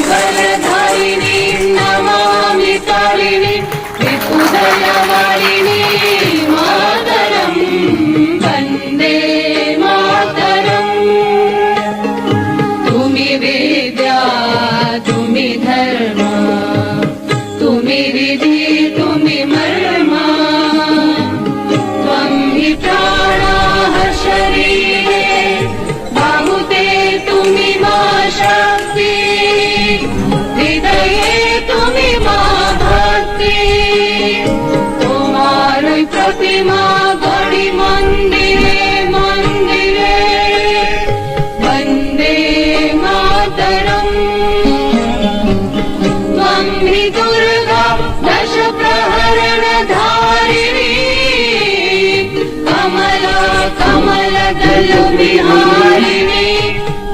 मंगलधारिणी नमामि तारिणी त्रिपुरवारिणी मातरं वन्दे मातरं। तुम्ही विद्या तुम्ही धर्म तुम्ही विधि तुम्ही मर्म त्वं हि प्राणाः शरीरे बाहुते तुम्ही मा शक्ति हृदये तुम्ही मा भक्ति तुम्हारी प्रतिमा गढ़ी मंदिरे मंदिरे वन्दे मातरं। त्वं हि दुर्गा दश प्रहरण धारिणी कमला कमलदल विहारिणी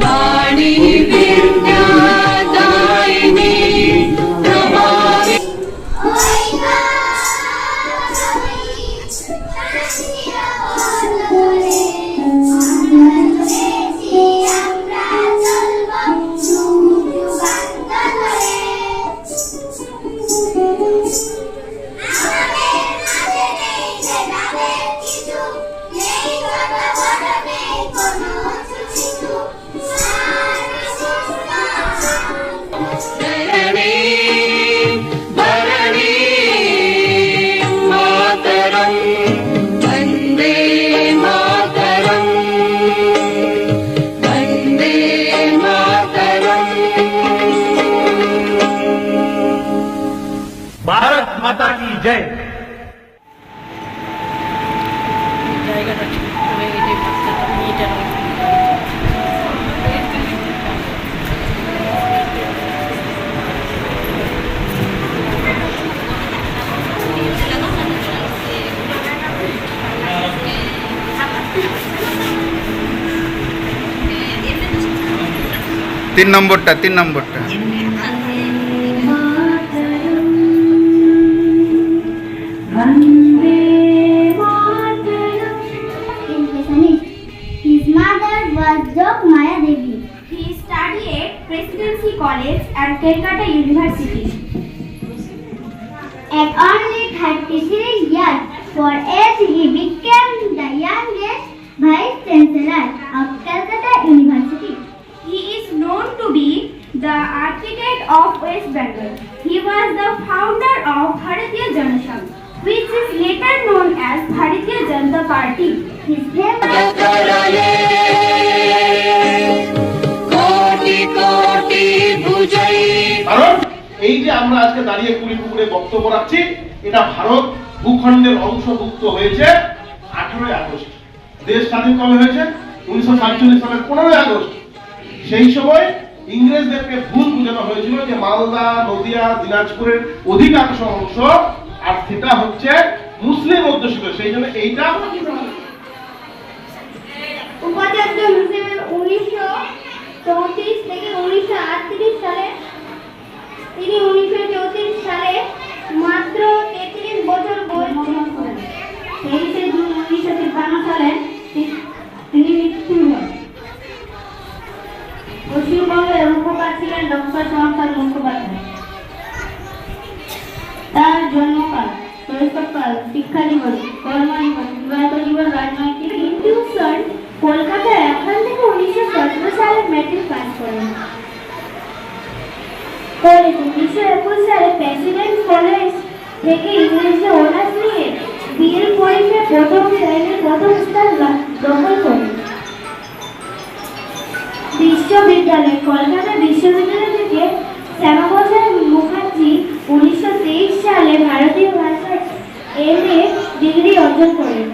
वाणी विद्यादायिनी नमामि। भारत माता की जय। জায়গাটা ঠিক করে এই যে বাচ্চাটা মেয়েটা তিন নম্বরটা His mother was Jogmaya Devi. He studied at Presidency College and Calcutta University. At only 33 years of age, he became the youngest Vice Chancellor of Calcutta University. He is known to be the architect of West Bengal. He was the founder of Bharatiya Jana Sangh, which is later known as Bharatiya Janata Party. His কারণ এই যে আমরা আজকে দাঁড়িয়ে কুলিপুকুরে বক্তব্য রাখছি, এটা ভারত ভূখণ্ডের অংশভুক্ত হয়েছে 18 আগস্ট। দেশ স্বাধীন কবে হয়েছে? 1947 সালের 15 আগস্ট। সেই সময় ইংরেজদেরকে ভুল বোঝানো হয়েছিল যে মালদা, নদিয়া, দিনাজপুরের অধিকাংশ অংশ আর সেটা হচ্ছে মুসলিম অধ্যুষিত। সেই জন্য এইটা উপাচার্য হিসেবে 1934 থেকে 1938 সালে তিনি 1934 সালে মাত্র 33 বছর বয়সে 23 জুন 1953 সালে তিনি মৃত্যু হন। পশ্চিমবঙ্গের রূপকার ছিলেন ডক্টর শঙ্কর মুখোপাধ্যায়। তার জন্মকাল, শৈশবকাল, শিক্ষা জীবন, কর্মজীবন, বিবাহিত জীবন, রাজনৈতিক ইনটিউশন কলকাতায় এখান থেকে 1917 সালে ম্যাট্রিক পাস করেন। পরে 1921 সালে প্রেসিডেন্ট কলেজ থেকে ইংরেজিতে অনার্স নিয়ে বিএল পরীক্ষায় প্রথম শ্রেণীর প্রথম স্থান দখল করেন। বিশ্ববিদ্যালয় কলকাতা বিশ্ববিদ্যালয় থেকে শ্যামাপ্রসাদ মুখার্জি 1923 সালে ভারতীয় ভাষায় MA ডিগ্রি অর্জন করেন।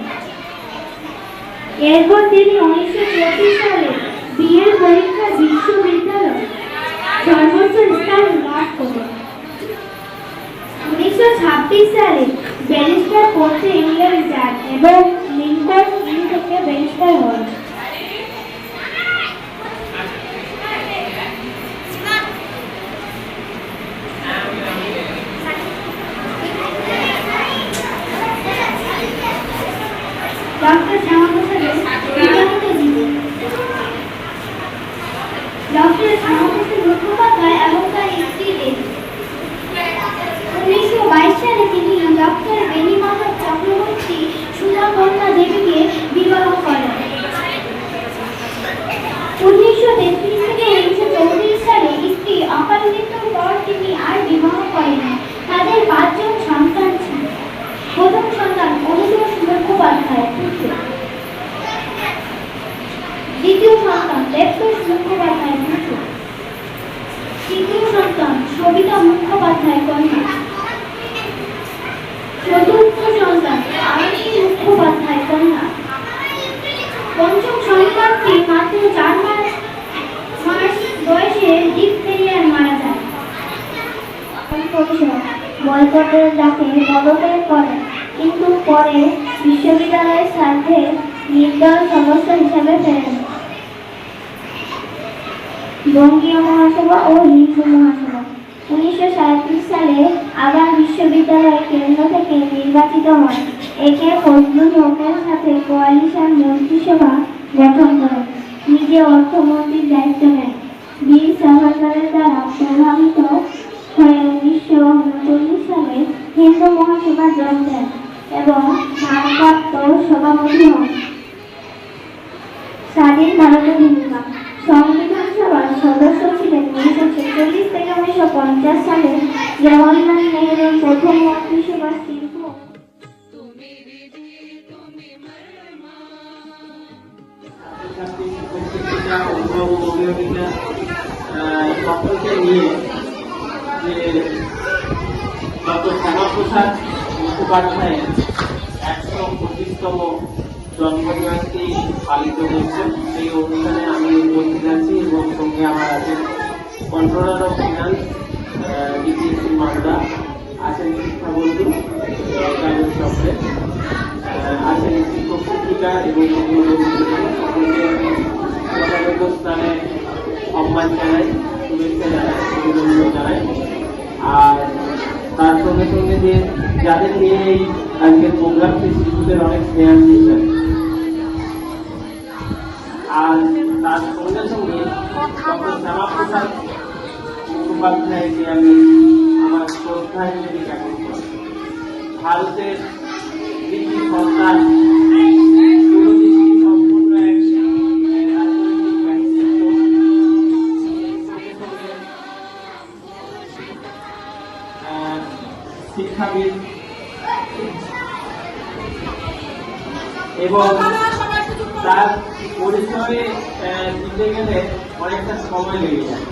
এরপর তিনি 1934 সালে বিএ পরীক্ষা বিশ্ববিদ্যালয় সর্বোচ্চ স্থান লাভ করেন। 1926 সালে ব্যারিস্টার পড়তে ইংল্যান্ড যান এবং লিঙ্কন ইন থেকে ব্যারিস্টার হন। ডক্টর শ্যামাপ্রসাদের বিজ্ঞানিত জীবন। ডক্টর শ্যামাপ্রসাদ মুখোপাধ্যায় এবং তার স্ত্রী দেবী। 1922 সালে তিনি ডক্টর বেণীমাধব চক্রবর্তী সুধাকন্যা দেবীকে বিবাহ করেন। 1933 থেকে 1934 সালে স্ত্রী অকাল মৃত্যুর পর তিনি আর বিবাহ করেন। তাদের 5 জন সন্তান ছিল। প্রথম সন্তান অনুতোষ মুখোপাধ্যায় পুত্র, দ্বিতীয় সন্তান দেবতোষ মুখোপাধ্যায় পুত্র, তৃতীয় সন্তান সবিতা মুখোপাধ্যায় কন্যা, চতুর্থ সন্তান আরতি মুখোপাধ্যায় কন্যা, পঞ্চম সন্তানটি মাত্র 4 মাস বয়সে ডিপথেরিয়ায় মারা যায়। বয়কটের ডাকে পদত্যাগ করেন, কিন্তু পরে বিশ্ববিদ্যালয়ের স্বার্থে নির্দল সদস্য হিসেবে ফেরেন। বঙ্গীয় মহাসভা ও হিন্দু মহাসভা। 1937 সালে আবার বিশ্ববিদ্যালয় কেন্দ্র থেকে নির্বাচিত হন। একে ফজলুল হকের সাথে কোয়ালিশন মন্ত্রিসভা গঠন করেন। নিজে অর্থমন্ত্রীর দায়িত্ব নেন। বীর সাভারকরের দ্বারা প্রভাবিত হয়ে 1939 সালে হিন্দু মহাসভা যোগ দেন এবং ভারপ্রাপ্ত সভাপতি হন। স্বাধীন ভারতের ভূমিকা। সংবিধান সভার সদস্য ছিলেন 1946 থেকে 1950 সালে জওহরলাল নেহরুর প্রথম মন্ত্রিসভা শিল্প সকলকে নিয়ে যে ডক্টর শ্যামাপ্রসাদ মুখোপাধ্যায়ের 125তম জন্মজয়ন্তী পালিত হয়েছে। সেই অনুষ্ঠানে আমি উপস্থিত আছি এবং সঙ্গে আমার আছেন controller of finance DPSC Malda, আছেন শিক্ষাবন্ধু প্রাইভেট সফটওয়্যার, আছেন শিক্ষক শিক্ষিকা এবং সকলকে যথাযথ স্থানে সম্মান জানাই, শুভেচ্ছা জানাই, অভিনন্দন জানাই। আর তার সঙ্গে সঙ্গে যে যাদের নিয়ে এই আজকের প্রোগ্রামটি শিশুদের অনেক স্নেহার দিয়েছেন। আর তার সঙ্গে সঙ্গে ডক্টর শ্যামাপ্রসাদ মুখোপাধ্যায়কে আমি আমার শ্রদ্ধাঞ্জলি জ্ঞাপন করি। ভারতের কৃতি সন্তান, সম্পূর্ণ এক রাজনৈতিক ব্যক্তিত্ব, শিক্ষাবিদ এবং তার পরিচয়ে দিতে গেলে অনেকটা সময় লেগে যায়।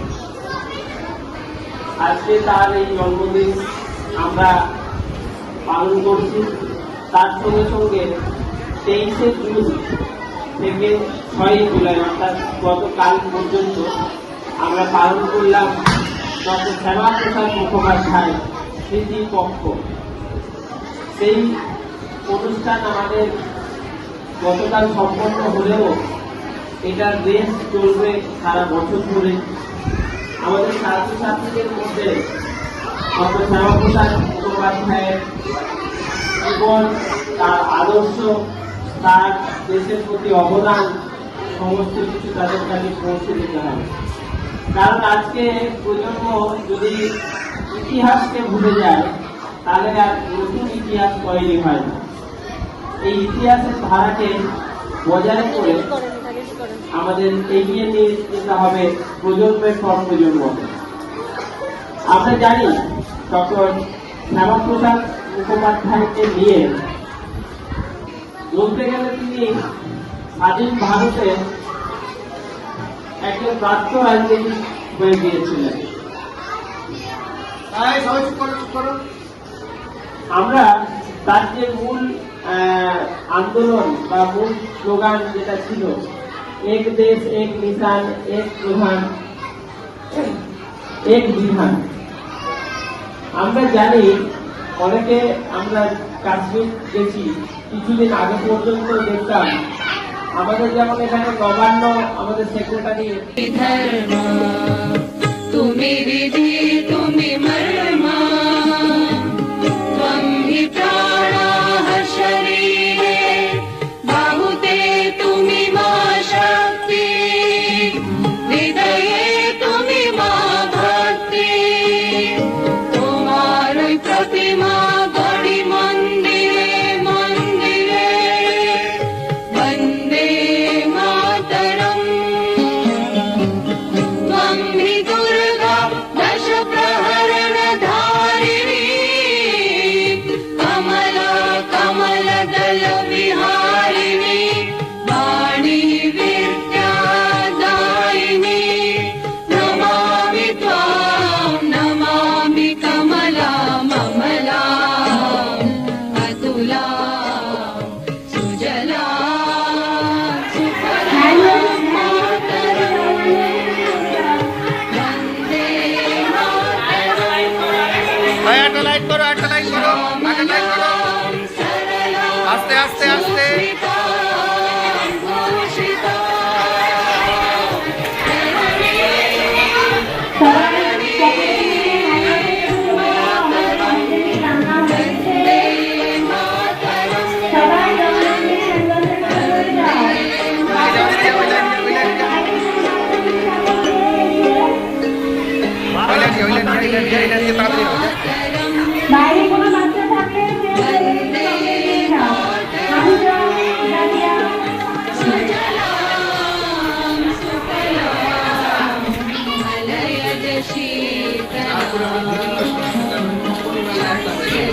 আজকে তার এই জন্মদিন আমরা পালন করছি। তার সঙ্গে সঙ্গে 23শে জুন থেকে 6ই জুলাই অর্থাৎ গতকাল পর্যন্ত আমরা পালন করলাম ডক্টর শ্যামাপ্রসাদ মুখোপাধ্যায় স্মৃতিপক্ষ। সেই অনুষ্ঠান আমাদের গতকাল সম্পন্ন হলেও এটার রেস চলবে সারা বছর ধরে। আমাদের ছাত্রছাত্রীদের মধ্যে ডক্টর শ্যামাপ্রসাদ মুখোপাধ্যায়ের জীবন, তার আদর্শ, তার দেশের প্রতি অবদান সমস্ত কিছু তাদের কাছে পৌঁছে দিতে হবে। কারণ আজকে প্রজন্ম যদি ইতিহাসকে ভুলে যায় তাহলে আর নতুন ইতিহাস তৈরি হয় না। এই ইতিহাসের ধারাকে বজায় করে আমাদের এগিয়ে নিয়ে যেতে হবে প্রজন্মের পর প্রজন্ম। আমরা জানি ডক্টর শ্যামাপ্রসাদ মুখোপাধ্যায়কে নিয়ে বলতে গেলে তিনি স্বাধীন ভারতে একজন প্রাপ্ত আইনজীবী হয়ে গিয়েছিলেন। আমরা তার যে মূল আন্দোলন বা মূল স্লোগান যেটা ছিল, এক দেশ এক নিশান এক প্রধান এক বিধান, আমরা জানি অনেকে আমরা কাশ্মীর গেছি, কিছুদিন আগে পর্যন্ত দেখতাম আমাদের যেমন এখানে নবান্ন আমাদের সেক্রেটারি धर्म तुम्ही विधि तुम्ही मर्मा त्वं हि प्राणाः शरीरे बाहुते तुम्ही मा शक्ति हृदये तुम्ही मा भक्ति तुम्हारी प्रतिमा गढ़ी मंदिरे मंदिरे वन्दे मातरम् त्वं हि दुर्गा दश प्रहरणधारिणी कमला कमलदल विहारिणी वाणी विद्यादायिनी नमामि त्वां नमामि कमला ममला अतुला सुजला सुफला वन्दे আস্তে আস্তে আস্তে বাইরে কোনো বাচ্চা থাকলে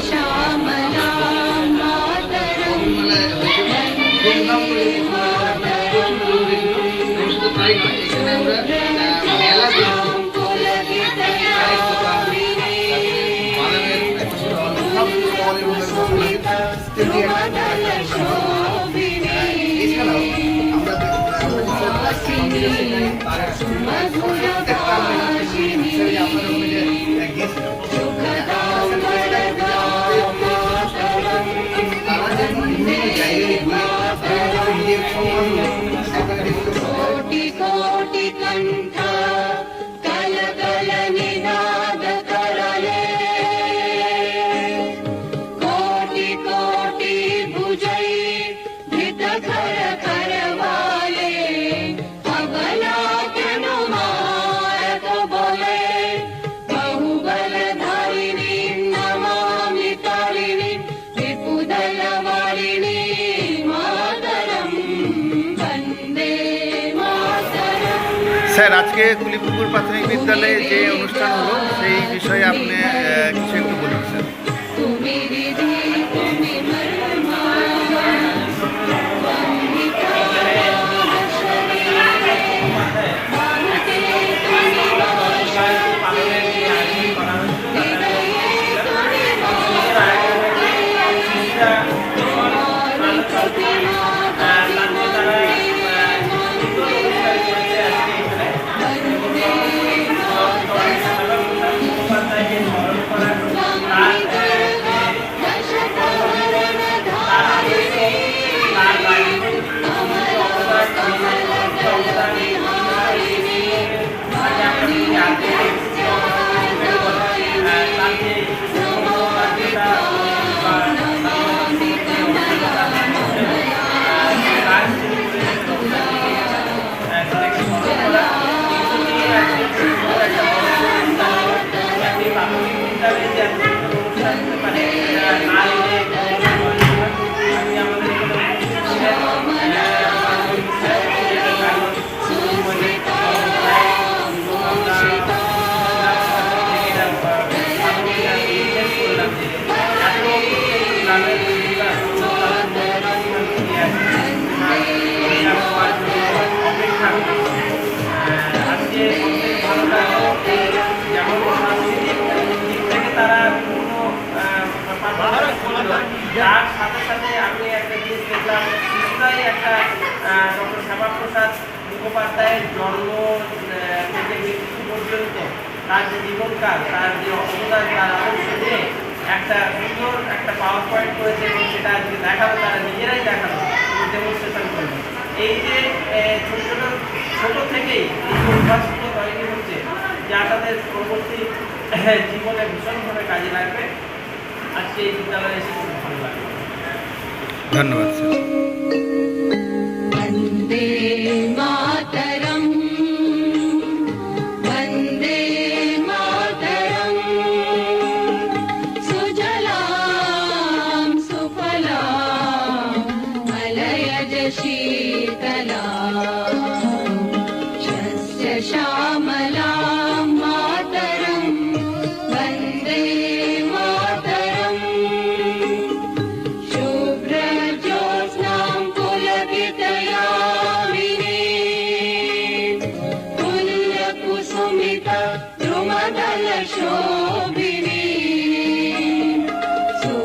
श्यामला कोटि कोटि कंठ कल कल निनाद करले कोटि कोटि भुजै धृत कर करवाले अबला तनुमार बोले बहुबल धारिणी नमामि तारिणी विपुदल वारिणी मातरम् वन्दे मातरम्। স্যার, আজকে কুলিপুকুর প্রাথমিক বিদ্যালয়ে যে অনুষ্ঠান হলো সেই বিষয়ে আপনি কিছু একটু বলুন স্যার। तुम्ही विधि तुम्ही मर्मा त्वं हि प्राणाः शरीरे बाहुते तुम्ही मा शक्ति हृदये तुम्ही मा भक्ति तुम्हारी प्रतिमा गढ़ी मंदिरे मंदिरे वन्दे मातरम्। त्वं हि दुर्गा दश प्रहरणधारिणी তার সাথে সাথে আমি একটা জিনিস দেখলাম, শিশুরাই একটা ডক্টর শ্যামাপ্রসাদ মুখোপাধ্যায়ের জন্ম থেকে মৃত্যু পর্যন্ত তার যে জীবনকাল, তার যে অবদান, তার আদর্শ নিয়ে একটা সুন্দর একটা পাওয়ার পয়েন্ট করেছে এবং সেটা আজকে দেখালো, তারা নিজেরাই দেখালো, ডেমনস্ট্রেশন করলো। এই যে ছোট থেকেই এই অভ্যাসগুলো তৈরি হচ্ছে, যা তাদের পরবর্তী জীবনে ভীষণভাবে কাজে লাগবে। আজকে এই বিদ্যালয়ে এসে খুব ভালো লাগবে। ধন্যবাদ স্যার। वन्दे मातरम् वन्दे मातरम् सुजलां सुफलां मलयज शीतलाम्